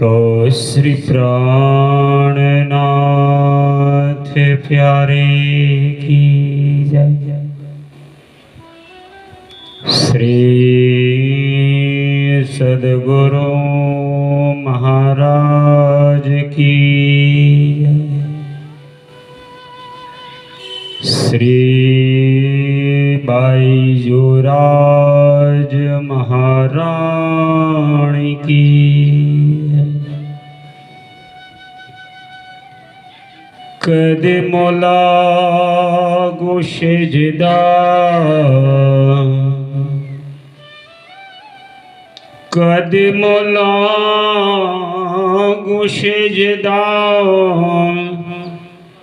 बोलो श्री प्राणनाथ प्यारे की जय। श्री सद्गुरु महाराज की जय। श्री बाईजूराज महाराणी की जय। कदे मोला गुशेजदा कदे मोला गुशेजदा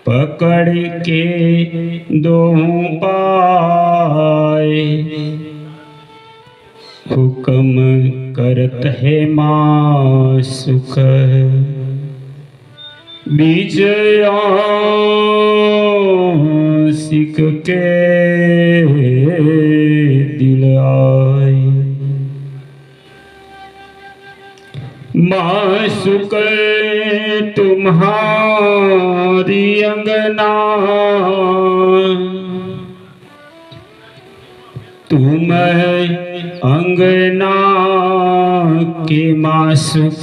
पकड़ के दो पाए हुक्म करत है माँ सुख बीजया सिख के दिल आए। माँ सुख तुम्हारी अंगना तुम अंगना के माँ सुख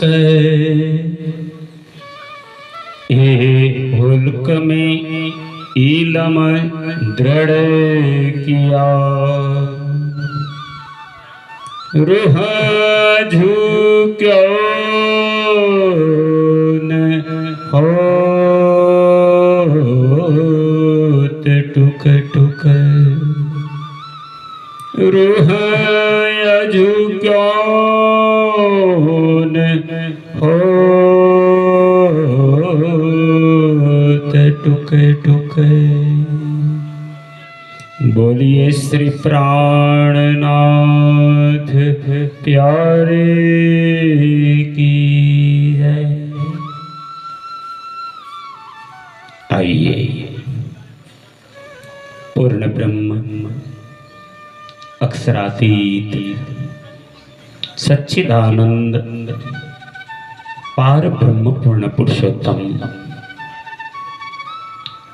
हुल्क में इलम दृढ़ किया रूह झुक्यो न होत टुक टुक रूह झुक्यो न होत टुक टुक। बोलिए श्री प्राणनाथ प्यारे की जय। आइए पूर्ण ब्रह्म अक्षरातीत सच्चिदानंद पार ब्रह्म पूर्ण पुरुषोत्तम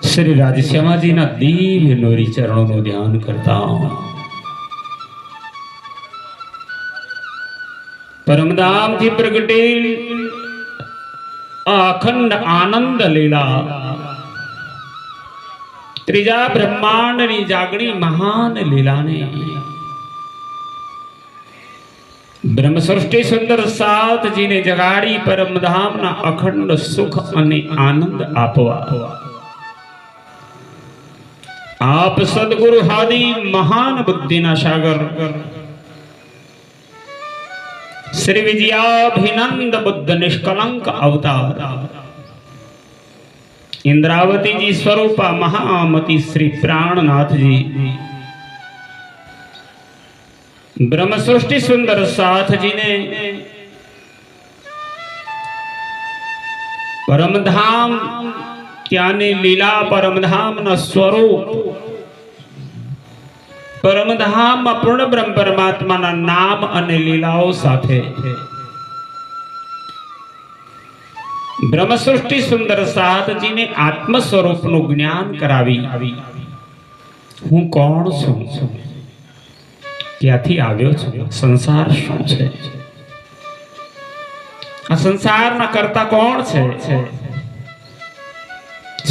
श्री राजश्यामा जी ना दिव्य नोरी चरणों नो ध्यान करता हूं। परमधाम थी प्रगटे अखंड आनंद लीला त्रिजा ब्रह्मांड नी जागणी महान लीला ने ब्रह्म सृष्टि सुंदर साथ जी ने जगाड़ी परमधाम ना अखंड सुख अने आनंद आपवा। आप सदगुरु हादी महान बुद्धि ना सागर श्री विजयाभिनंद बुद्ध निष्कलंक अवतार इंद्रावती जी स्वरूपा महामती श्री प्राणनाथ जी ब्रह्म सृष्टि सुंदर साथ जी ने परमधाम त्याने लीला परमधाम न स्वरूप परमधाम पूर्ण ब्रह्म परमात्मा ना नाम अने लीलाओं साथे ब्रह्म सृष्टि सुंदर साथ जी ने आत्म स्वरूप नु ज्ञान करावी। हूँ कौन छू क्याथी आव्यो छू संसार शू छे आ संसार ना करता कौन छे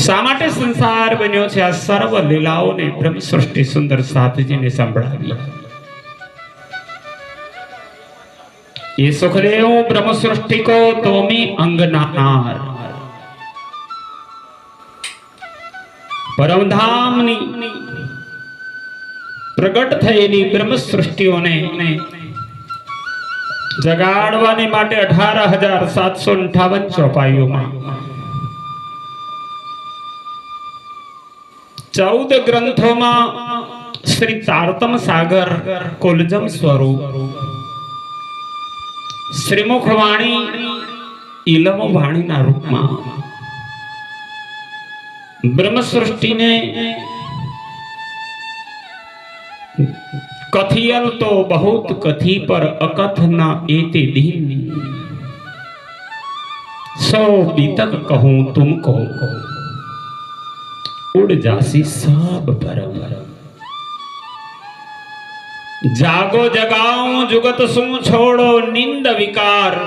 શા માટે સંસાર બન્યો છે આ સર્વ લીલાઓને બ્રહ્મ સૃષ્ટિ સુંદર સાથજીને સંભળાવી। ये सुखदेव ब्रह्म सृष्टि को तोमी अंगनार परमधामनी प्रगट थયેલી ब्रह्म सृष्टिओने जगाड़वाने माटे 18,758 चौपाईओमां 14 ग्रंथों में श्री तारतम सागर कुलजम स्वरूप श्रीमुखवाणी इलम वाणी ना रूप में ब्रह्म सृष्टि ने कथियल तो बहुत कथी पर अकथ न एते दीन सौ बीतक कहूं तुमको, उड़ जासी सब भरम। जागो जगाऊं जुगत सु छोड़ो निंद विकार,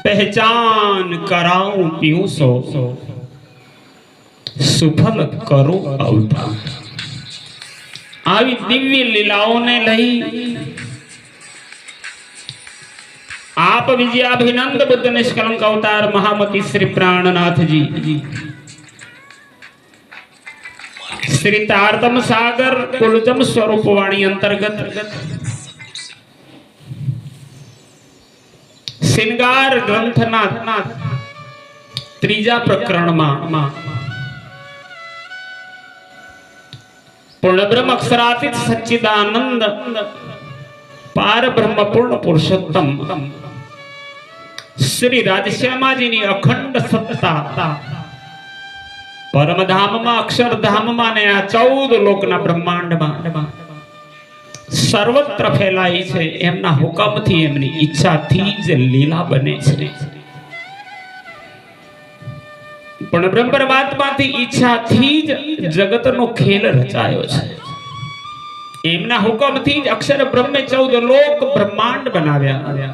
पहचान कराऊं पीऊं सो, सुफल करो अवतार। આવી દિવ્ય લીલાઓને લઈ આપ વિજયાભિનંદ બુદ્ધ નિષ્કલંક અવતાર મહામતી શ્રી પ્રાણનાથજી શ્રી તારતમ સાગર કુલજમ સ્વરૂપ વાણી અંતર્ગત શ્રૃંગાર ગ્રંથના ત્રીજા પ્રકરણમાં पूर्ण ब्रह्म अक्षरातीत सच्चिदानंद पार ब्रह्म पूर्ण पुरुषोत्तम श्री राधश्यामा जी ની અખંડ સત્તા પરમધામમાં અક્ષરધામમાં ને આ 14 લોકના બ્રહ્માંડમાં સર્વત્ર ફેલાઈ છે એમના હુકમથી એમની ઈચ્છાથી જ લીલા બને છે પણ બ્રહ્મ પરમાત્માથી ઈચ્છાથી જ જગતનો ખેલ રચાયો છે એમના હુકમથી જ અક્ષર બ્રહ્મે 14 લોક બ્રહ્માંડ બનાવ્યા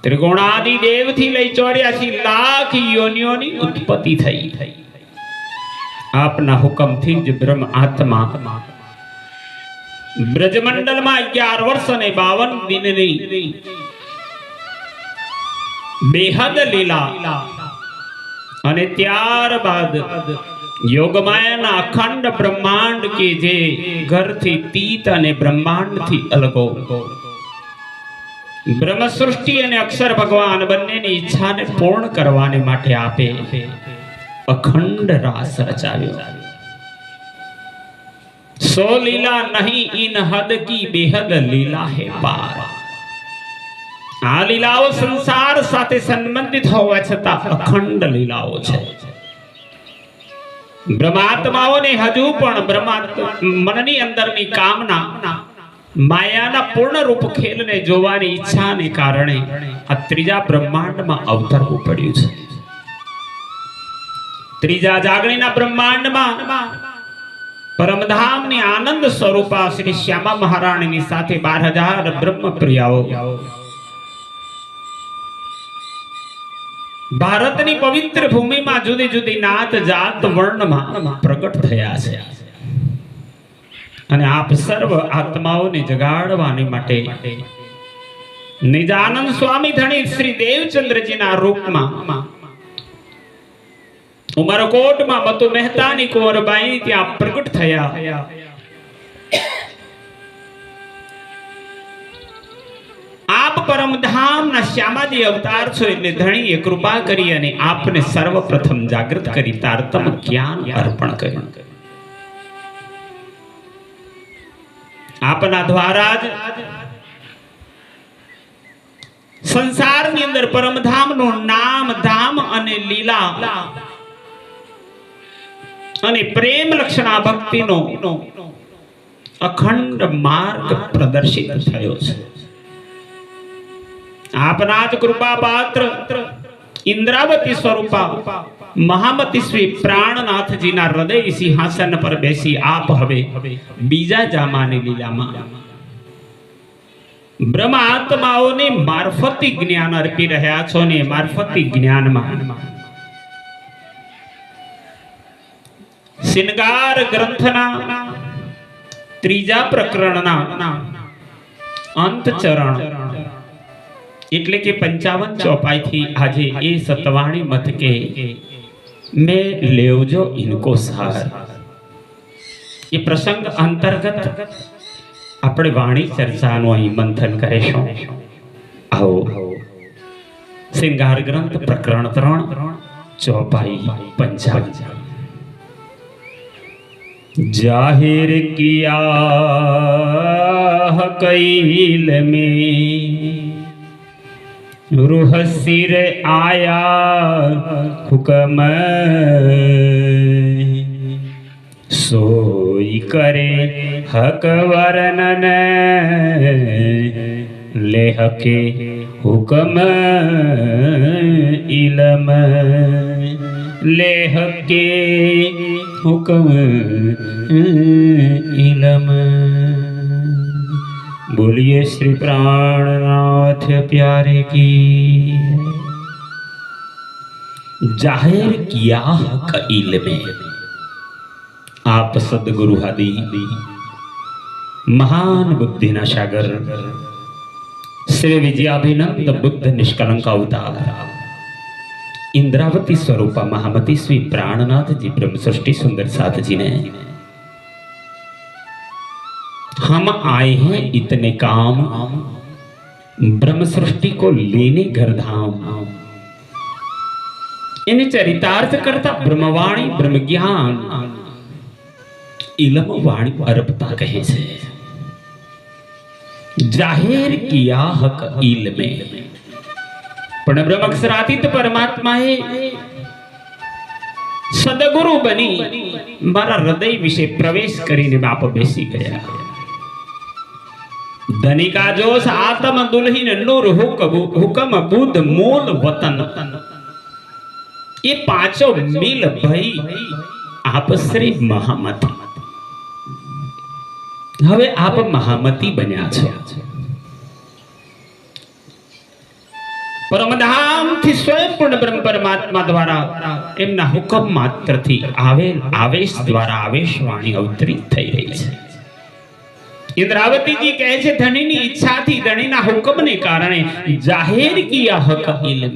ત્રિગુણાદિ દેવથી લઈ 84 લાખ યોનિઓની ઉત્પત્તિ થઈ આપના હુકમથી જ બ્રહ્મ આત્મા બ્રજમંડળમાં 11 વર્ષ અને 52 દિનની બેહદ લીલા અને ત્યારબાદ યોગમાયાના અખંડ બ્રહ્માંડ કે જે ઘરથી તીત અને બ્રહ્માંડથી અલગો બ્રહ્મ સૃષ્ટિ અને અક્ષર ભગવાન બંનેની ઈચ્છાને પૂર્ણ કરવાને માટે આપે અખંડ રાસ રચાવ્યો સો લીલા નહીં ઇન હદ કી બેહદ લીલા હે પાર આ લીલાઓ સંસાર સાથે સંબંધિત હોવા છતાં અખંડ લીલાઓ છે બ્રહ્માત્માઓને હજુ પણ મનની અંદરની કામના માયાના પૂર્ણ રૂપ ખેલને જોવાની ઈચ્છાને કારણે આ ત્રીજા બ્રહ્માંડમાં અવતરવું પડ્યું છે ત્રીજા જાગણીના બ્રહ્માંડમાં પરમધામની આનંદ સ્વરૂપા શ્રી શ્યામા મહારાણીની સાથે 12,000 બ્રહ્મપ્રિયાઓ ભારતની પવિત્ર ભૂમિમાં જુદી જુદી નાત જાત વર્ણમાં પ્રગટ થયા છે અને આપ સર્વ આત્માઓને જગાડવાની માટે નિજાનંદ સ્વામી ધણી શ્રી દેવચંદ્રજીના રૂપમાં ઉમરકોટમાં મતુ મહેતાની કુંવરબાઈ ત્યાં પ્રગટ થયા આપ પરમધામના શ્યામાજી અવતાર છો એટલે ધણીએ કૃપા કરી અને આપને સર્વપ્રથમ જાગૃત કરી તારતમ જ્ઞાન અર્પણ કર્યું આપના દ્વારા જ સંસારની અંદર પરમધામનું નામ ધામ અને લીલા અને પ્રેમ લક્ષણા ભક્તિનો અખંડ માર્ગ પ્રદર્શિત થયો છે આપના જ કૃપા પાત્ર ઇન્દ્રાવતી સ્વરૂપા મહામતી શ્રી પ્રાણનાથજીના હૃદય સિંહાસન પર બેસી આપ હવે બીજા જામાની લીલામાં બ્રહ્મ આત્માઓને મારફતી જ્ઞાન અર્પી રહ્યા છો ને મારફતી જ્ઞાનમાં શ્રૃંગાર ગ્રંથના ત્રીજા પ્રકરણના અંત ચરણ એટલે કે 55 ચોપાઈથી આજે એ સતવાણી મત કે મેં લેવજો ઇનકો સાર એ પ્રસંગ અંતર્ગત આપણે વાણી ચર્ચાનું અહીં મંથન કરીશું આવો શ્રૃંગાર ગ્રંથ પ્રકરણ 3 ચોપાઈ 55 जाहिर किया कैल में रूह सिर आया हुक्म सोई करे हक वर्णन लेह के हुक्म इलम, लेह के हुक्म इलम। बोलिए श्री प्राणनाथ प्यारे की। जाहिर किया हक इल्म, आप सदगुरु आदि महान बुद्धि ना सागर श्री विजयाभिनंद बुद्ध निष्कलंक अवतार इंद्रावती स्वरूपा महामती श्री प्राणनाथ जी ब्रह्म सृष्टि सुंदर साथ जी ने हम आए हैं इतने काम ब्रह्म सृष्टि को लेने घरधाम। इन चरितार्थ करता ब्रह्मवाणी ब्रह्म ज्ञान इलम वाणी अरबता कहे से जाहिर किया हक इल्म पण ब्रह्म अक्षरातीत परमात्मा है सदगुरु बनी मारा हृदय विषय प्रवेश करीने बाप बेसी गया। धनिका जोश आत्म दुल्हीन नूर हुक्म बुद्ध मूल वतन, ये पांचों मिल भई आप श्री महामती। हवे आप महामती बन्या छे। परमधाम थी स्वयं पूर्ण ब्रह्म परमात्मा द्वारा एमना हुक्म मात्र थी आवेश द्वारा आवेशवाणी अवतरित થઈ રહી છે। इंद्रावती जी कहे छे धनीनी इच्छा थी धनीना हुक्मने कारणे जाहिर किया हक इल्म।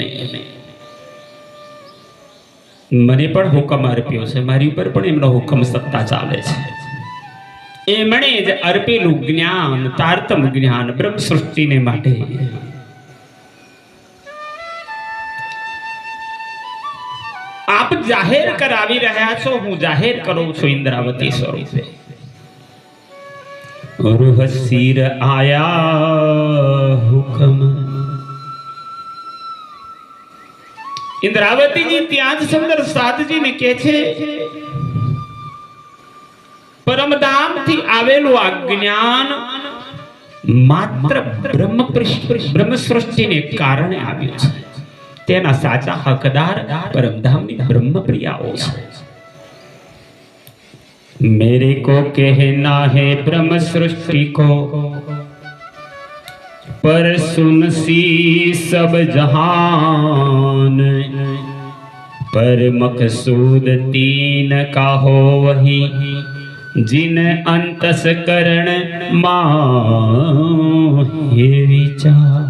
मने पण हुक्म अर्प्यो छे, मारी उपर पण एमनो हुक्म सत्ता चाले छे। एमणे ज अर्पेલું જ્ઞાન તારતમ જ્ઞાન બ્રહ્મ સૃષ્ટિને માટે आप जाहिर करावी રહ્યા છો, હું જાહેર કરું છું इंद्रावती स्वरूपे। रूह सिर आया हुक्म। इंद्रावती जी त्याज सुंदर साथ जी ने कहे छे परमधाम थी आवेલું आ ज्ञान मात्र ब्रह्म सृष्टि ने कारणे આવ્યું છે। तेना साचा हकदार परमधामनी ब्रह्म प्रियाओ छे। मेरे को कहना है ब्रह्म सृष्टि को पर सुन सी सब जहान, पर मकसूद तीन का हो वही जिन अंतस्करण माहे विचार।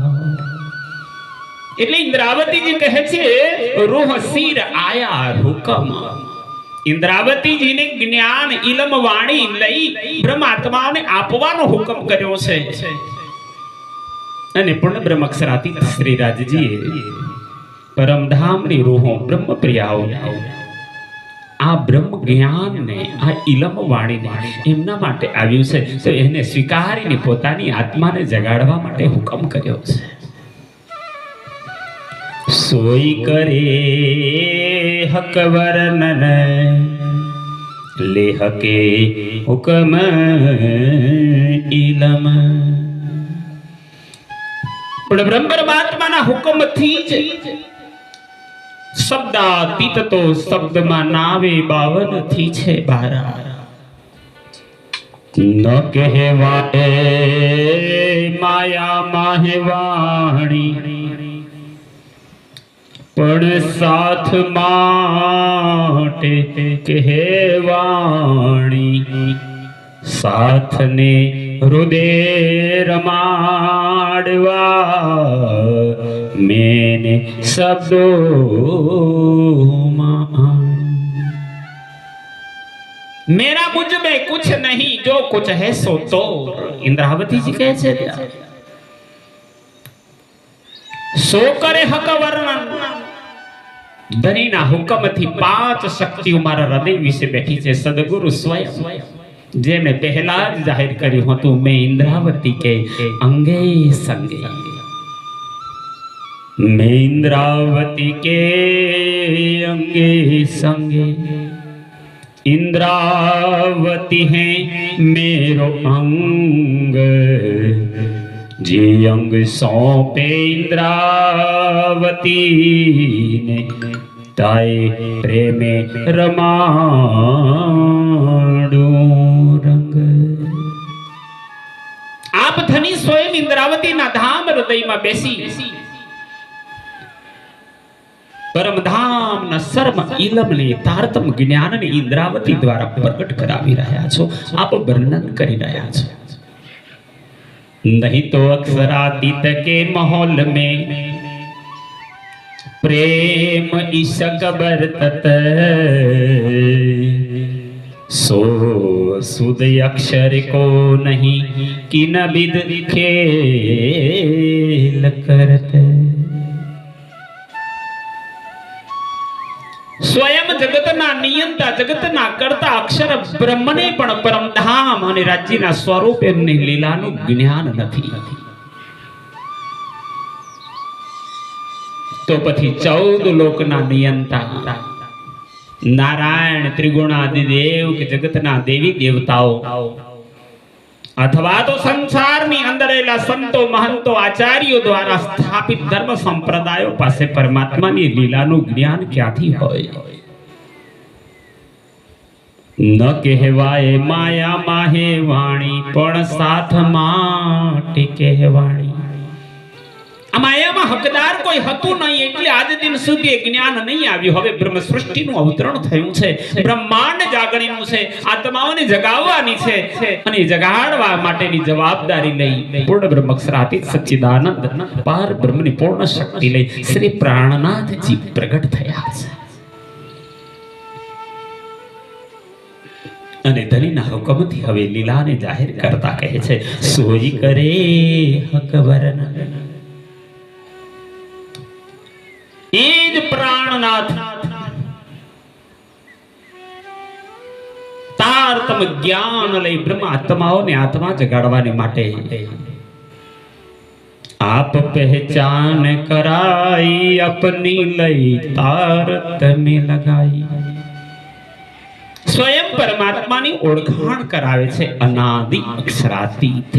એટલે इंद्रावती जी कहे छे रूह सिर आया हुकम। इंद्रावती जी ने ज्ञान इलम वाणी लई ब्रह्मात्मा ने आपવાનો हुकम કર્યો છે। અને પૂર્ણ બ્રહ્મ અક્ષરાતીત શ્રી રાજજી પરમધામની રૂહો બ્રહ્મ પ્રિયાઓ આ બ્રહ્મ જ્ઞાન ને આ ઇલમ વાણી ને એમના માટે આવ્યું છે, તો એને સ્વીકારીને પોતાની આત્માને જગાડવા માટે હુકમ કર્યો છે। सोई करे हक वर्णन लेह के हुक्म इलम। पण ब्रह्म परमात्मा ना हुक्म थी ज शब्दातीत तो शब्द मा नावे 52 थी छे 12 न कहवाए माया माहेवाणी पण साथ माटे कहेवाणी साथ ने हृदय रमाड़वा मैंने शब्दों मेरा मुझ में कुछ नहीं जो कुछ है सो तो। इंद्रावती जी कैसे सो करे हक वर्णन। धनीना हुकम थी 5 शक्तिओ मारा हृदय विશે બેઠી છે। સદગુરુ સ્વયં જેમણે પહેલા જ જાહેર કર્યું હતું मैं इंद्रावती के अंगे संगे। मैं इंद्रावती के अंगे संगे। इंद्रावती है मेरो अंग જે અંગ સોંપે ઇન્દ્રાવતી ને તાય પ્રેમે રમાડું રંગ. આપ ધની સ્વયં ઇન્દ્રાવતીના ધામ હૃદયમાં બેસી પરમધામના સર્વ ઇલમને તારતમ જ્ઞાનને ઇન્દ્રાવતી દ્વારા પ્રગટ કરાવી રહ્યા છો, આપ વર્ણન કરી રહ્યા છો. नहीं तो अक्षरातीत के माहौल में प्रेम ईशक बरतत सो सुद अक्षर को नहीं कि न विद खेल करत. સ્વયં જગતના નિયંતા જગતના કરતા અક્ષર બ્રહ્મને પણ પરમધામ અને રાજ્યના સ્વરૂપ એમની લીલાનું જ્ઞાન નથી. તો પછી 14 લોકના નિયંતા નારાયણ ત્રિગુણાદિદેવ કે જગતના દેવી દેવતાઓ અથવા તો સંસારની અંદર રહેલા સંતો મહંતો આચાર્યો દ્વારા સ્થાપિત ધર્મ સંપ્રદાયો પાસે પરમાત્માની લીલાનું જ્ઞાન ક્યાંથી હોય? ન કહેવાય માયા માહે વાણી પણ સાથ માટે કહેવાણી. આ માયામાં હકદાર કોઈ હતું નહીં એટલે આજ દિન સુધી જ્ઞાન નહીં આવ્યું. હવે બ્રહ્મ સૃષ્ટિનું અવતરણ થયું છે, બ્રહ્માંડ જાગણીનું છે, આત્માઓને જગાવવાની છે અને જગાડવા માટેની જવાબદારી લઈ પૂર્ણ બ્રહ્મ અક્ષરાતીત સચ્ચિદાનંદ પાર બ્રહ્મની પૂર્ણ શક્તિ લઈ શ્રી પ્રાણનાથજી પ્રગટ થયા છે. અને ધનીના હુકમથી હવે લીલાને જાહેર કરતા કહે છે, સોઈ કરે હક વર્ણન. એ જ પ્રાણનાથ તારતમ જ્ઞાન લઈ બ્રહ્મ આત્માઓને આત્મા જગાડવાને માટે આપ પહેચાન કરાઈ અપની લઈ તારતમે લગાઈ. સ્વયં પરમાત્માની ઓળખાણ કરાવે છે અનાદિ અક્ષરાતીત.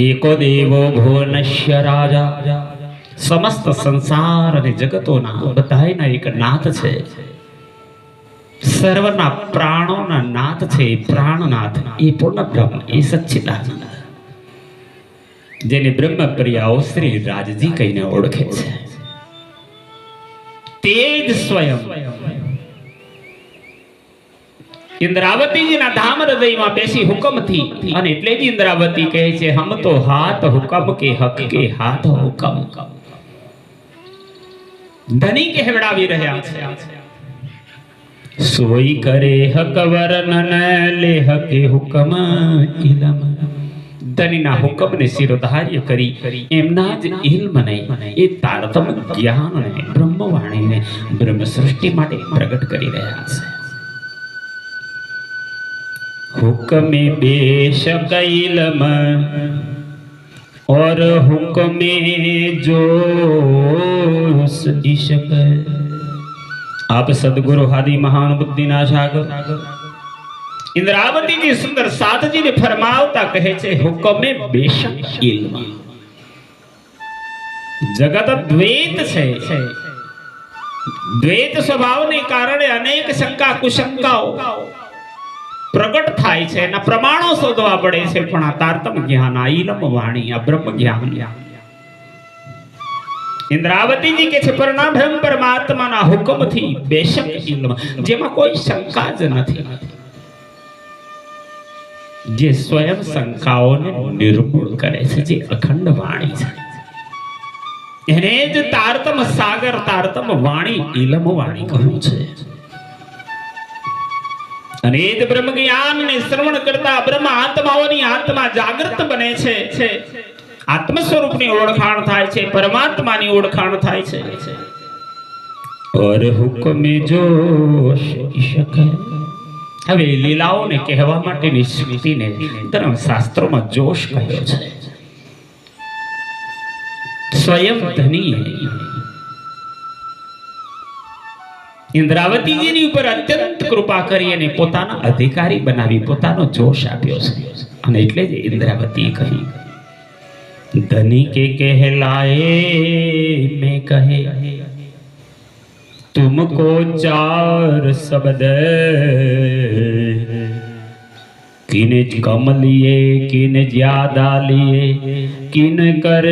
એકો દેવો ભુવનશ્ય રાજા. સમસ્ત સંસાર અને જગતોના બધાયના એક નાથ છે, સર્વના પ્રાણોના નાથ છે. પ્રાણનાથ એ પૂર્ણ બ્રહ્મ, એ સચ્ચિદાનંદ, જેને બ્રહ્મ પ્રિયાઓ શ્રી રાજજી કહીને ઓળખે છે. તે જ સ્વયં ઇન્દ્રાવતીજીના ધામ હૃદયમાં બેસી હુકમથી, અને એટલે જ ઇન્દ્રાવતી કહે છે, હમ તો હાથ હુકમ કે હક કે હાથ હુકમ. ધની કહેવડાવી રહ્યા છે, સોઈ કરે હક વર્ણન લે હકે હુકમ ઇલમ. ધનીના હુકમને શિરોધાર્ય કરી એમના જ ઇલ્મને, એ તારતમ જ્ઞાનને, બ્રહ્મવાણીને બ્રહ્મ સૃષ્ટિ માટે પ્રગટ કરી રહ્યા છે. हुक्मे बेशक इल्म और हुक्मे जोश इश्क. आप सदगुरु हादी महान बुद्धि ना सागर इंद्रावती जी सुंदर साथ जी ने फरमावता कहे छे, हुक्मे बेशक इल्म. जगत द्वैत छे, द्वैत स्वभाव ने कारणे अनेक शंका कुशंकाओ प्रगट थाय छे, एना प्रमाणो शोधवा पड़े छे. पण आ तारतम ज्ञान, आ इलम वाणी, आ ब्रह्म ज्ञान इंद्रावती जी के छे परना ब्रह्म परमात्माना हुकमथी बेशक इल्म, जेमा कोई शंका ज नथी, जे स्वयं शंकाओने निर्मूल करे छे, जे अखंड वाणी छे. एने ज तारतम सागर, तारतम वाणी, इलम वाणी कहू छे. અને એ જ બ્રહ્મ જ્ઞાનને શ્રવણ કરતા બ્રહ્મ આત્માઓની આત્મા જાગૃત બને છે, આત્મ સ્વરૂપની ઓળખાણ થાય છે, પરમાત્માની ઓળખાણ થાય છે. ઓર હુકમે જોશ ઇશ્ક. હવે લીલાઓને કહેવા માટેની સ્મૃતિને ધર્મ શાસ્ત્રોમાં જોશ કહ્યો છે. સ્વયં ધની ઇન્દ્રાવતીજીની ઉપર અત્યંત કૃપા કરી અને પોતાના અધિકારી બનાવી પોતાનો જોશ આપ્યો છે. અને એટલે જ ઇન્દ્રાવતી કહી, ધની કે કહેલાએ મેં કહે तुमको चार शब्द किन कम लिए किन ज्यादा लिए किन कर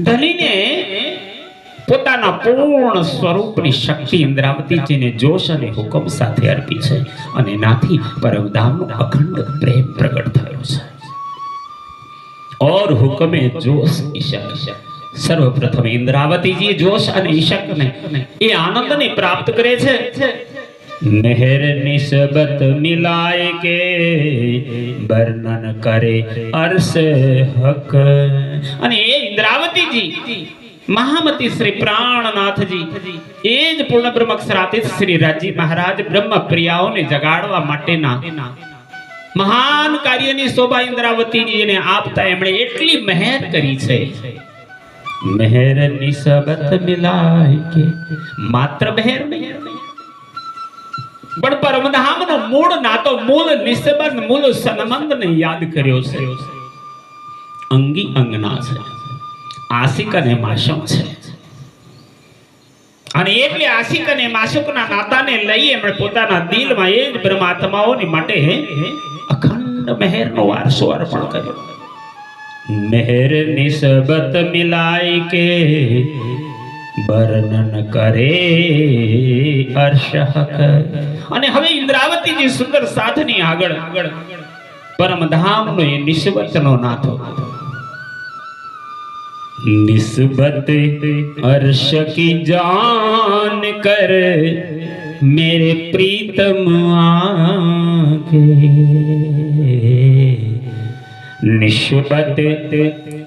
ધનીને પોતાના પૂર્ણ સ્વરૂપની શક્તિ ઇન્દ્રાવતીજીને જોશ અને હુકમ સાથે અર્પી છે અને એનાથી પરમધામનો અખંડ પ્રેમ પ્રગટ થયો છે. और हुक्म जोश ईशक. सर्वप्रथम इंद्रावती जी जोश અને ઈશક ને એ આનંદ ને પ્રાપ્ત કરે છે. मेहर निस्बत मिलाए के वर्णन करे अर्श हक. અને એ ઇન્દ્રાવતીજી મહામતી શ્રી પ્રાણનાથજી એ જ પૂર્ણ બ્રહ્મક્ષરાતીત શ્રી રાજજી મહારાજ બ્રહ્મ પ્રિયાઓને જગાડવા માટેના મહાન કાર્યની શોભા ઇન્દ્રાવતીજીને આપતા એમણે એટલી મહેનત કરી છે. મહેર નિસ્બત મિલાય કે માત્ર મહેર નહીં પણ પરમધામનો મૂળ નાતો મૂળ નિસ્બત મૂળ સંબંધને યાદ કર્યો છે. અંગી અંગના છે, આશિક અને માશુક છે. અને એટલે આશિક અને માશુકના નાતાને લઈ એમણે પોતાના દિલમાં એ જ બ્રહ્માત્માઓની માટે અખંડ મહેરનો વારસો અર્પણ કર્યો. મહેર નિસ્બત મિલાય કે વર્ણન કરે અર્શહક. અને હવે ઇન્દ્રાવતીજી સુંદર સાધની આગળ પરમધામનો એ નિસ્બતનો નાથો. निस्बत अर्श की जान कर मेरे प्रीतम आगे. निस्बत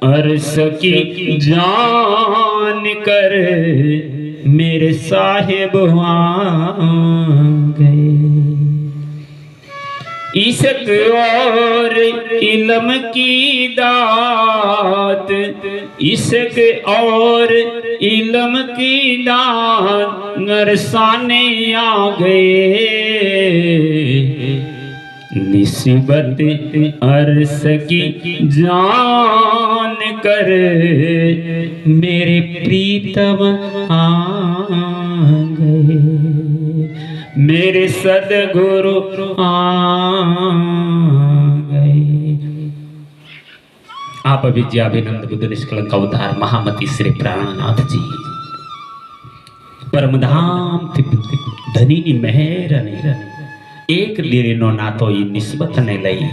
अर्श की जान कर मेरे साहिब आगे. इश्क और इल्म की दात, इश्क और इल्म की दात नरसाने आ गए. निस्बत अर्श की जान कर मेरे प्रीतम आ गए. मेरे सदगुरु आ गए. आप विद्याभिनंद बुद्ध निष्कलंक अवतार महामती श्री प्राणनाथ जी परमधाम धनी ની મહેર અને એક લીલીનો નાતો ઈ નિસ્બતને લઈ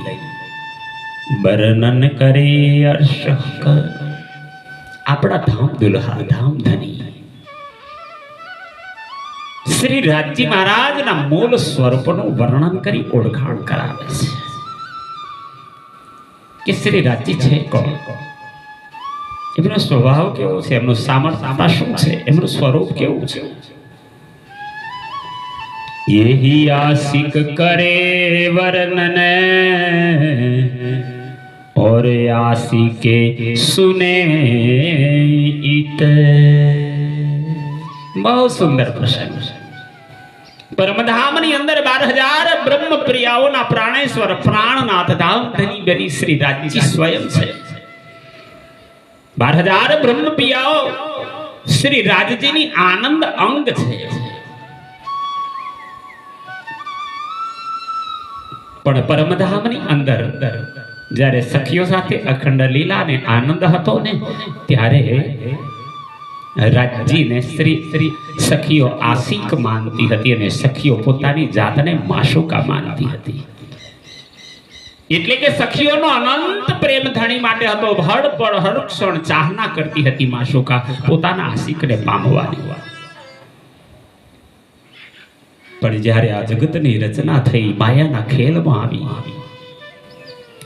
વર્ણન કરે અર્શક. આપણા ધામ દુલ્હા ધામ ધની શ્રી રાજજી મહારાજના મૂળ સ્વરૂપનું વર્ણન કરી ઓળખાણ કરાવે છે કે શ્રી રાજજી છે કોણ, એમનો સ્વભાવ કેવો છે, એમનું સામર્થ્ય શું છે, એમનું સ્વરૂપ કેવું છે. यही आशिक करे वर्णन और आशिके सुने इत. बहुत सुंदर प्रसंग. परमधामની અંદર 12,000 બ્રહ્મ પ્રિયાઓના પ્રાણેશ્વર પ્રાણનાથ ધામ ધની બની શ્રી રાજજી સ્વયં છે. 12,000 બ્રહ્મ પ્રિયાઓ શ્રી રાજજીની આનંદ અંગ છે. પણ પરમધામની અંદર જ્યારે સખીઓ સાથે અખંડ લીલા ને આનંદ હતો ને ત્યારે રાજજીને શ્રી સખીઓ આશિક માનતી હતી અને સખીઓ પોતાની જાતને માશુકા માનતી હતી. એટલે કે સખીઓનો અનંત પ્રેમ ધણી માટે હતો. હર પળ હર ક્ષણ ચાહના કરતી હતી માશુકા પોતાના આશિકને પામવાની. પણ જ્યારે આ જગતની રચના થઈ, માયાના ખેલમાં આવી,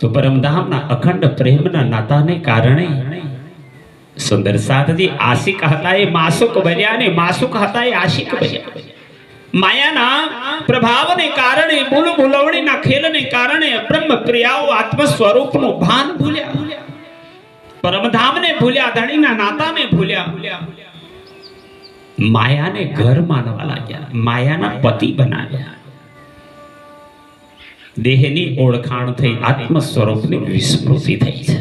તો પરમધામના અખંડ પ્રેમના નાતાને કારણે સુંદર સાધજી આશિક હતા એ માસુક બન્યા ને માસુક હતા એ આશિક બન્યા. માયાના પ્રભાવને કારણે ભૂલવણીના ખેલને કારણે બ્રહ્મ પ્રિયાઓ આત્મ સ્વરૂપનું ભાન ભૂલ્યા. પરમધામને ભૂલ્યા, ધણીના નાતાને ભૂલ્યા, માયાને ઘર માનવા લાગ્યા, માયાના પતિ બનાવ્યા. દેહની ઓળખાણ થઈ, આત્મ સ્વરૂપની વિસ્મૃતિ થઈ છે.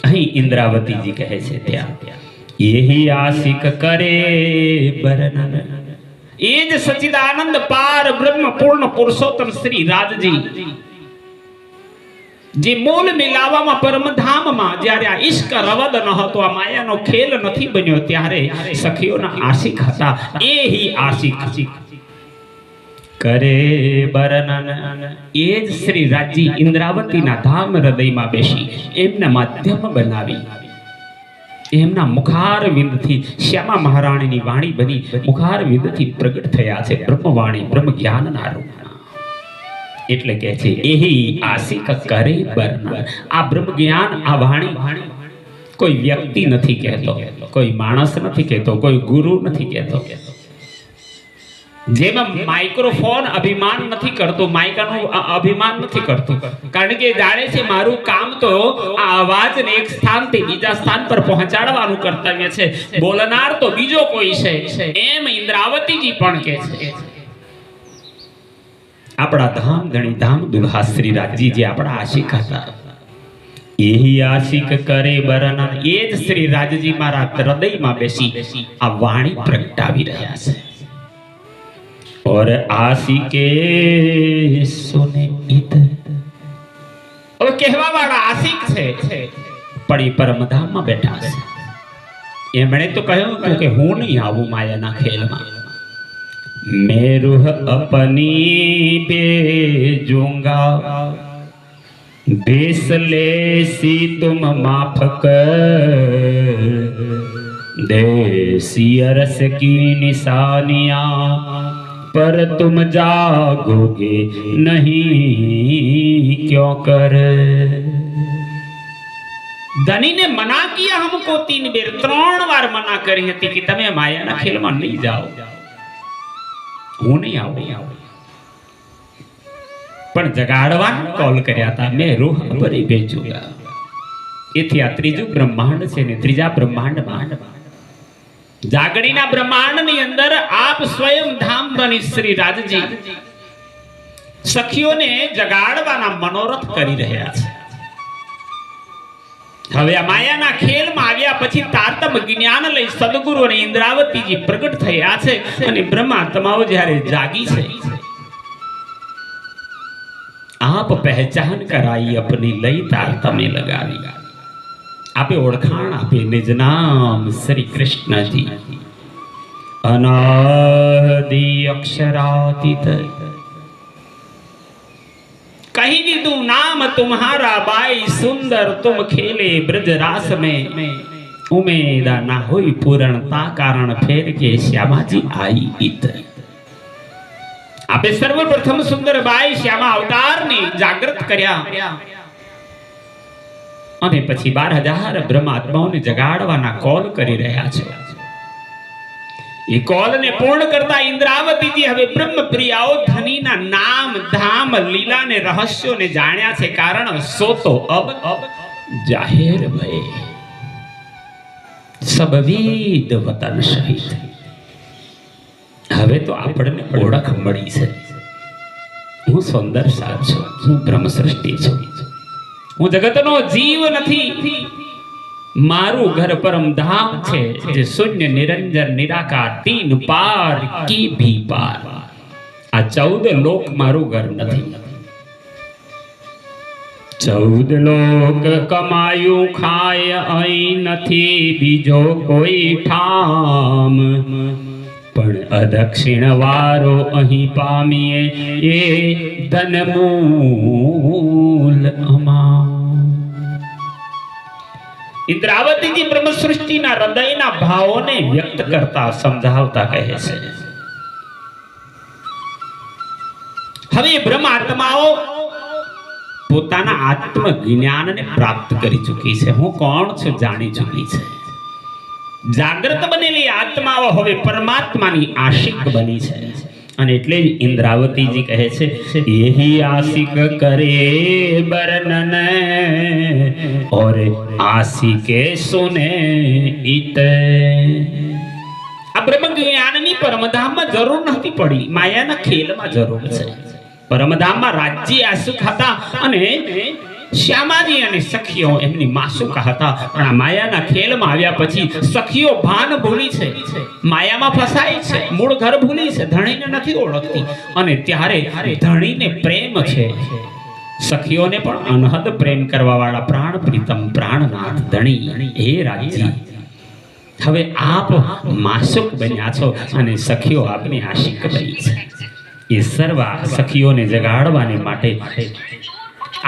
અહીં ઇન્દ્રાવતીજી કહે છે ત્યાં યહી આશિક કરે બરનન, એ જ સચિદાનંદ પાર બ્રહ્મ પૂર્ણ પુરુષોત્તમ શ્રી રાજજી જે મૂળ મિલાવામાં પરમધામમાં જ્યારે આ ઈશ્ક રવદ ન હતો, આ માયાનો ખેલ નથી બન્યો, ત્યારે સખીઓના આશિક હતા. એ હી આશિક કરે બરનન, એ જ શ્રી રાજજી ઇન્દ્રાવતીના ધામ હૃદયમાં બેસી એમના માધ્યમ બનાવી, એમના મુખારવિંદથી શ્યામા મહારાણીની વાણી બની મુખારવિંદથી પ્રગટ થયા છે બ્રહ્મવાણી, બ્રહ્મ જ્ઞાનના રૂપમાં. એટલે કહે છે એહી આશિક કરે બરનન. આ બ્રહ્મ જ્ઞાન, આ વાણી કોઈ વ્યક્તિ નથી કહેતો, કોઈ માણસ નથી કહેતો, કોઈ ગુરુ નથી કહેતો. જેમાં માઇક્રોફોન અભિમાન નથી કરતો, માઇકાનું અભિમાન નથી કરતું, કારણ કે જાણે છે મારું કામ તો આ અવાજને એક સ્થાનથી બીજા સ્થાન પર પહોંચાડવાનું કર્તવ્ય છે, બોલનાર તો બીજો કોઈ છે. એમ ઇન્દ્રાવતીજી પણ કહે છે. આપણા ધામ ધણી ધામ દુલ્હા શ્રી રાજજી જે આપણા આશિક હતા, એહી આશિક કરે બરનન, એ જ શ્રી રાજજી મારા હૃદયમાં બેસી આ વાણી પ્રગટાવી રહ્યા છે. और आशिके सुने इधर, और कहवा वाला आशिक છે પણ એ પરમધામમાં બેઠા છે. એમણે તો કહ્યું કે હું નહીં આવું માયાના ખેલમાં, मैं रूह अपनी भेजूंगा, बेस ले सी तुम माफ कर, देसी अरस की निशानियां पर तुम जागोगे नहीं क्यों कर. धनी ने मना किया हमको 3 बेर, 3 बार मना કરી હતી કે તમે માયાના ખેલમાં નહીં જાઓ, હું નહીં આવું. પણ જગાડવાનો કોલ કર્યા હતા, મેં રૂહ ભરી ભેજુંગા. એથી આ ત્રીજું બ્રહ્માંડ છે ને ત્રીજા બ્રહ્માંડમાં જાગણીના બ્રહ્માંડની અંદર આપ સ્વયં ધામ બની શ્રી રાજજી સખીઓને જગાડવાના મનોરથ કરી રહ્યા છે. હવે આ માયાના ખેલમાં આવ્યા પછી તારતમ જ્ઞાન લઈ સદગુરુ અને ઇન્દ્રાવતીજી પ્રગટ થયા છે અને બ્રહ્માત્માઓ જ્યારે જાગી છે, આપ પહેચાન કરાઈ अपनी લઈ તારતમે લગાવી. આપે ઓળખાણ આપે, નિજ નામ શ્રી કૃષ્ણજી અનાદિ અક્ષરાતીત. कही दीदू नाम तुम्हारा बाई सुंदर, तुम खेले ब्रज रास में, उमेदा ना हुई पूर्णता कारण फेर के श्यामाजी आई इधर. आपे सर्वप्रथम सुंदर बाई श्यामा अवतार ने जागृत કર્યા અને પછી 12,000 બ્રહ્માત્માઓને જગાડવાના કોલ કરી રહ્યા છે. ये कॉल ने पूर्ण करता इंद्रावती जी हवे ब्रह्म प्रियाओ धनीना नाम धाम लीला ने रहस्यों ने जाण्या छे, कारण सो तो अब जाहिर भय सब विद वतन सहित. हवे तो आपने ओळख मळी छे, हूँ सुंदर साथ छुं, हूँ ब्रह्म सृष्टि छुं, हूँ जगतनो जीव नथी, मारू घर परम धाम छे जे शून्य निरंजन निराकार 3 पार की भी पार. आ 14 लोक मारू घर नथी. 14 लोक कमायु खाय अई नथी बीजो कोई ठाम, पण अदक्षिण वारो अही पामीए ए धन मूल अमा. इंद्रावती जी ब्रह्म सृष्टि ना हृदय ना भावों ने व्यक्त करता समझावता कहे છે, હવે બ્રહ્મ આત્માઓ પોતાના આત્મ જ્ઞાનને પ્રાપ્ત કરી ચૂકી છે. હું કોણ છું જાણી ચૂકી છે. જાગૃત બનેલી આત્માઓ હવે પરમાત્માની આશિક બની છે. અને એટલે જ ઇન્દ્રાવતીજી કહે છે यही आशिक करे बरनन और आशिके सुने इत। આ બ્રહ્મ જ્ઞાનની પરમધામમાં જરૂર નથી પડી, માયાના ખેલમાં જરૂર છે। પરમધામમાં રાજ્ય આસુક હતા અને શ્યામાજી અને સખીઓ એમની માસુકા હતા, પણ આ માયાના ખેલમાં આવ્યા પછી સખીઓ ભાન ભૂલી છે, માયામાં ફસાય છે, મૂળ ઘર ભૂલી છે, ધણીને નથી ઓળખતી, અને ત્યારે ધણીને પ્રેમ છે। સખીઓને પણ અનહદ પ્રેમ કરવા વાળા પ્રાણ પ્રીતમ પ્રાણનાથ ધણી હે રાજજી, હવે આપ માસુક બન્યા છો અને સખીઓ આપની આશિક બની છે। એ સર્વ સખીઓને જગાડવાને માટે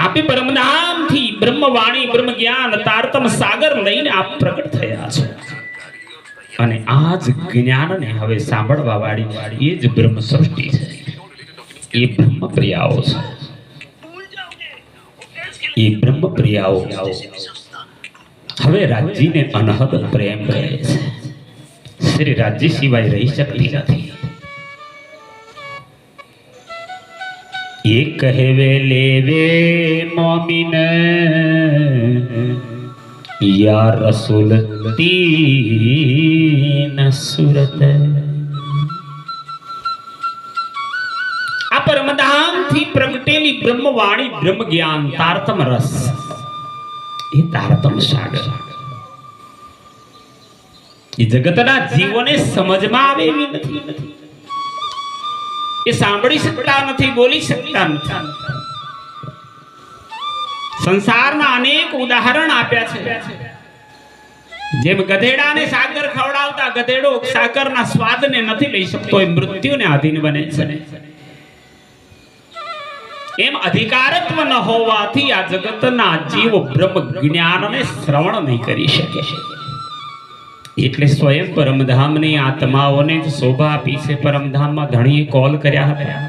આપે પરમધામથી બ્રહ્મવાણી બ્રહ્મ જ્ઞાન તારતમ સાગર લઈને આપ પ્રગટ થયા છો, અને આ જ જ્ઞાનને હવે સાંભળવા વાળી એ જ બ્રહ્મ સૃષ્ટિ છે, એ બ્રહ્મ પ્રિયાઓ છે, એ બ્રહ્મ પ્રિયાઓ હવે રાજજીને અનહદ પ્રેમ કરે છે। શ્રી રાજજી સિવાય રહી શકતી નથી। ये कहवे लेवे मोमिन या रसूल तीन सूरत। आ परमधाम थी प्रगटेली ब्रह्मवाणी ब्रह्म ज्ञान तारतम रस, ये तारतम सागर ये जगतना जीवोने समझમાં આવે એવી નથી, એ સાંભળી શકતા નથી, બોલી શકતા નથી। સંસારના અનેક ઉદાહરણ આપ્યા છે, જેમ ગધેડાને સાકર ખવડાવતા ગધેડો સાકરના સ્વાદને નથી લઈ શકતો, એ મૃત્યુને આધીન બને છે, એમ અધિકારત્વ ન હોવાથી આ જગતના જીવો બ્રહ્મ જ્ઞાનને શ્રવણ નહીં કરી શકે। એટલે સ્વયં પરમધામની આત્માઓને જ શોભા આપી છે। પરમધામમાં ધણીએ કોલ કર્યા હતા,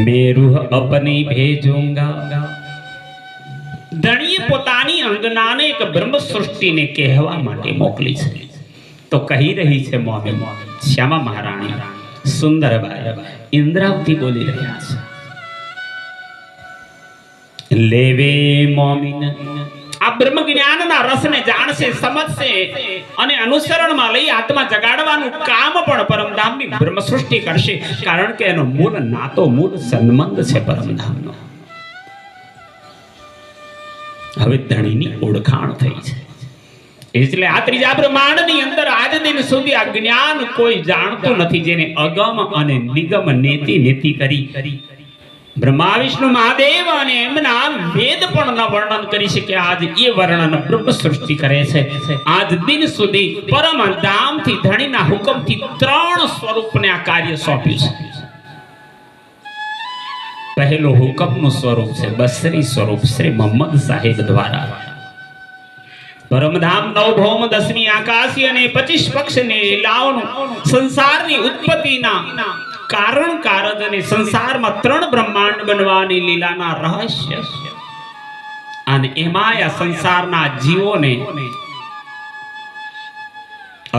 મેં રૂહ અપની ભેજુંગા। ધણીએ પોતાની અંગનાને એક બ્રહ્મ સૃષ્ટિને કહેવા માટે મોકલી છે, તો કહી રહી છે મોમિન શ્યામા મહારાણી સુંદરબાઈ ઇન્દ્રાવતી બોલી રહ્યા છે, લેવે મોમિન આ બ્રહ્મ જ્ઞાનના રસને જાણશે, સમજશે અને અનુસરણમાં લઈ આત્મા જગાડવાનું કામ પણ પરમધામની બ્રહ્મ સૃષ્ટિ કરશે, કારણ કે એનો મૂળ નાતો મૂળ સંબંધ છે પરમધામનો। હવે ધણીની ઓળખાણ થઈ છે, એટલે આ ત્રીજા બ્રહ્માંડની અંદર આજ દિન સુધી આ જ્ઞાન કોઈ જાણતું નથી, જેને અગમ અને નિગમ નેતિ નેતિ કરી બ્રહ્મા વિષ્ણુ મહાદેવ અને એમના વેદ પણ ન વર્ણન કરી શકે, આજ એ વર્ણન બ્રહ્મ સૃષ્ટિ કરે છે। આજ દિન સુધી પરમધામથી ધણીના હુકમથી 3 સ્વરૂપને આ કાર્ય સોંપ્યું છે। પહેલું હુકમનું સ્વરૂપ છે બસરી સ્વરૂપ શ્રી મોહમ્મદ સાહેબ દ્વારા। પરમધામ નવભૌમ 10મી આકાશી અને 25 પક્ષની લીલાઓનું સંસારની ઉત્પત્તિના કારણ કારજ અને સંસારમાં 3 બ્રહ્માંડ બનવાની લીલાના રહસ્ય, અને એમાં આ સંસારના જીવોને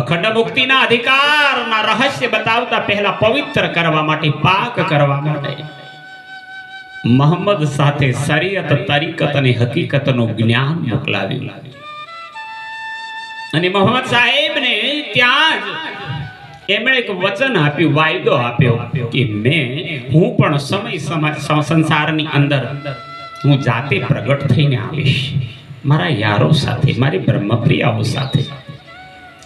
અખંડ મુક્તિના અધિકારના રહસ્ય બતાવતા પહેલા પવિત્ર કરવા માટે, પાક કરવા માટે મોહમ્મદ સાથે શરીયત તરીકત અને હકીકતનું જ્ઞાન મોકલાવ્યું। અને મોહમ્મદ સાહેબને ત્યાં જ એમણે એક વચન આપ્યું, વાયદો આપ્યો કે હું પણ સમય સંસારની અંદર હું જાતે પ્રગટ થઈને આવીશ મારા યારો સાથે, મારી બ્રહ્મપ્રિયાઓ સાથે,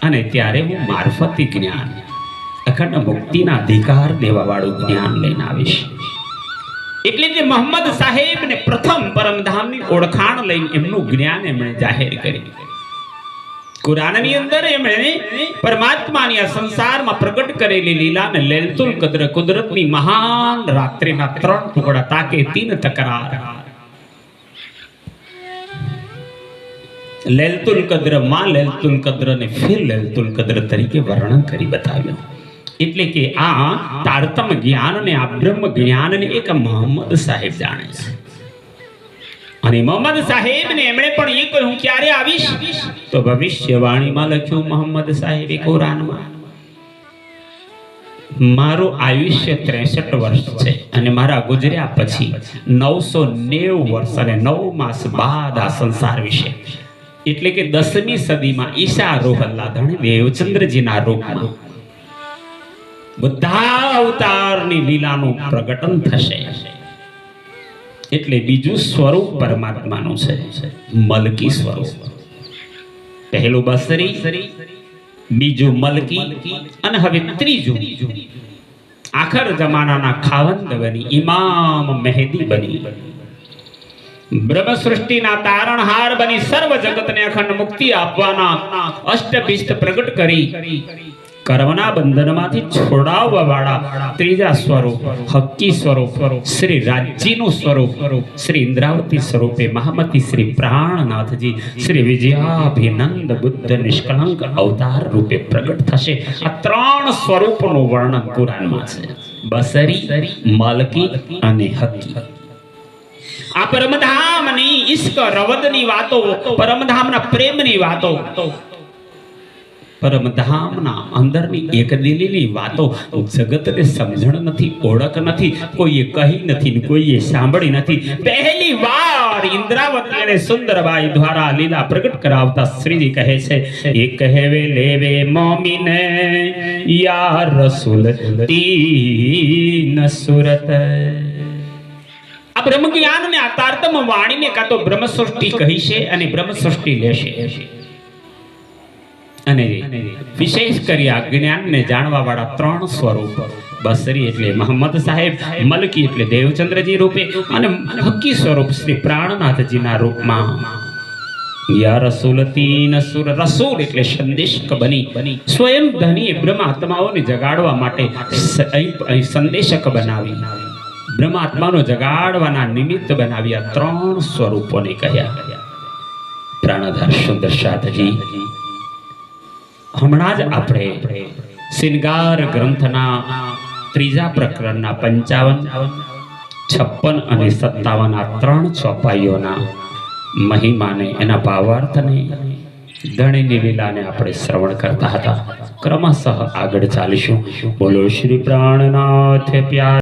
અને ત્યારે હું મારફતી જ્ઞાન અખંડ મુક્તિના અધિકાર દેવા વાળું જ્ઞાન લઈને આવીશ। એટલે જે મોહમ્મદ સાહેબને પ્રથમ પરમધામની ઓળખાણ લઈને એમનું જ્ઞાન એમણે જાહેર કરી। કુરાનની અંદર એમણે પરમાત્માની આ સંસારમાં પ્રગટ કરેલી લીલાને લૈલતુલ કદ્ર, કુદરતની મહાન રાત્રિના 3 ટુકડા તાકે 3 તકરાર, લૈલતુલ કદ્ર માં લૈલતુલ કદ્ર ને ફિર લૈલતુલ કદ્ર તરીકે વર્ણન કરી બતાવ્યું। એટલે કે આ તારતમ જ્ઞાનને, આ બ્રહ્મ જ્ઞાનને એક મોહમ્મદ સાહેબ જાણે છે, અને મોહમ્મદ સાહેબને એમણે પણ એ કહ્યું ક્યારે આવીશ, તો ભવિષ્યવાણીમાં લખ્યું મોહમ્મદ સાહેબે કુરાનમાં મારું આયુષ્ય 63 વર્ષ છે અને મારા ગુજર્યા પછી 990 વર્ષ અને 9 માસ બાદ આ સંસાર વિશે, એટલે કે 10મી સદીમાં ઈશા રોહલ્લાધણ દેવચંદ્રજીના રૂપમાં બધા અવતારની લીલાનું પ્રગટન થશે. એટલે બીજું સ્વરૂપ પરમાત્માનું છે, મલકી સ્વરૂપ. પહેલું બસરી, બીજું મલકી અને હવે ત્રીજું આખર જમાનાના ખાવંદ બની, ઇમામ મહેદી બની, બ્રહ્મ સૃષ્ટિના તારણહાર બની, સર્વ જગતને અખંડ મુક્તિ આપવાના અષ્ટભીષ્ટ પ્રગટ કરી કર્મના બંધનમાંથી છોડાવવા વાળા ત્રીજા સ્વરૂપ, હક્કી સ્વરૂપ, શ્રી રાજ્યનું સ્વરૂપ, શ્રી ઇન્દ્રાવતી સ્વરૂપે મહામતી શ્રી પ્રાણનાથજી શ્રી વિજયાભિનંદ બુદ્ધ નિષ્કલંક અવતાર રૂપે પ્રગટ થશે. આ 3 સ્વરૂપનું વર્ણન પુરાણમાં છે, બસરી, મલકી અને હક્કી. આ પરમધામની ઈશ્ક રવદની વાતો, પરમધામના પ્રેમની વાતો, પરમધામના અંદરની એક દિલીની વાતો જગતને સમજણ નથી, ઓળખ નથી, કોઈએ કહી નથી, કોઈએ સાંભળી નથી. પહેલી વાર ઇન્દ્રાવતી અને સુંદરબાઈ દ્વારા લીલા પ્રગટ કરાવતા શ્રીજી કહે છે, એ કહેવે લેવે મોમીને યા રસૂલ તીન સુરત. આ બ્રહ્મ જ્ઞાનને આ તારતમ વાણીને કાં તો બ્રહ્મ સૃષ્ટિ કહી છે અને બ્રહ્મ સૃષ્ટિ લેશે. અને વિશેષ કરી આ જ્ઞાનને જાણવા વાળા 3 સ્વરૂપ, બસરી એટલે મહમ્મદ સાહેબ, મલકી એટલે દેવચંદ્રજી રૂપે અને હક્કી સ્વરૂપ શ્રી પ્રાણનાથજીના રૂપમાં. યા રસૂલ તીન સુર, રસૂલ એટલે સંદેશક બની સ્વયં ધની બ્રહ્માત્માઓને જગાડવા માટે સંદેશક બનાવી, બ્રહ્માત્માનો જગાડવાના નિમિત્ત બનાવ્યા 3 સ્વરૂપોને કહ્યા. પ્રાણધાર સુંદર સાધજી હમણાં જ આપણે શિનગાર ગ્રંથના 3જા પ્રકરણના 55, 56 અને 57 આ 3 ચોપાઈઓના મહિમાને, એના ભાવાર્થને, ધણીની લીલાને આપણે શ્રવણ કરતા હતા. ક્રમશઃ આગળ ચાલીશું. બોલો શ્રી પ્રાણનાથ પ્યાર.